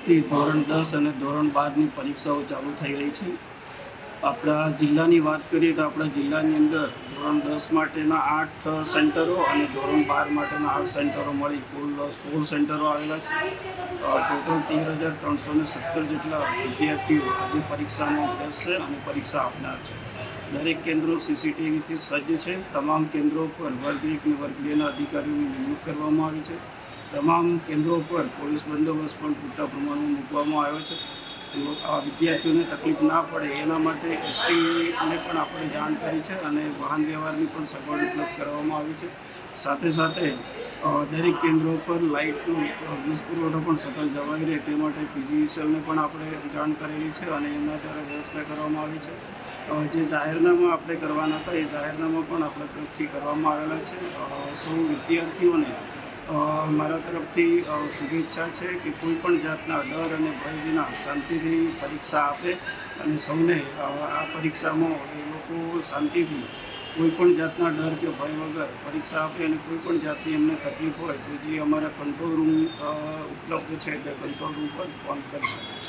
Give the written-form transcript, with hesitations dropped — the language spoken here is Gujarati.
આજથી ધોરણ 10 અને ધોરણ 12ની પરીક્ષાઓ ચાલુ થઈ રહી છે. આપણા જિલ્લાની વાત કરીએ તો આપણા જિલ્લાની અંદર ધોરણ 10 માટેના 8 સેન્ટરો અને ધોરણ 12 માટેના 8 સેન્ટરો મળી કુલ 16 સેન્ટરો આવેલા છે. ટોટલ 13,317 જેટલા વિદ્યાર્થીઓ આજે પરીક્ષામાં બેસશે અને પરીક્ષા આપનાર છે. દરેક કેન્દ્રો સીસીટીવીથી સજ્જ છે. તમામ કેન્દ્રો પર વર્ગ 1 અને વર્ગ 2ના અધિકારીઓની નિમણૂક કરવામાં આવી છે. તમામ કેન્દ્રો પર પોલીસ બંદોબસ્ત પણ પૂરતા પ્રમાણમાં મૂકવામાં આવ્યો છે. આ વિદ્યાર્થીઓને તકલીફ ના પડે એના માટે એસટીને પણ આપણે જાણ કરી છે અને વાહન વ્યવહારની પણ સગવડ ઉપલબ્ધ કરવામાં આવી છે. સાથે સાથે દરેક કેન્દ્રો પર લાઇટનો વીજ પુરવઠો પણ સતત જળવાઈ રહે તે માટે પીજીવીસીએલને પણ આપણે જાણ કરેલી છે અને એના દ્વારા વ્યવસ્થા કરવામાં આવી છે. જે જાહેરનામા આપણે કરવાના હતા એ જાહેરનામા પણ આપણા તરફથી કરવામાં આવેલા છે. સૌ વિદ્યાર્થીઓને મારા તરફથી શુભેચ્છા છે કે કોઈ પણ જાતના ડર અને ભય વિના શાંતિથી પરીક્ષા આપે અને સૌને આ પરીક્ષામાં એ લોકો શાંતિથી કોઈ પણ જાતના ડર કે ભય વગર પરીક્ષા આપે અને કોઈ પણ જાતની એમને તકલીફ હોય તો જે અમારા કંટ્રોલ રૂમ ઉપલબ્ધ છે તે કંટ્રોલ રૂમ પર ફોન કરી શકે છે.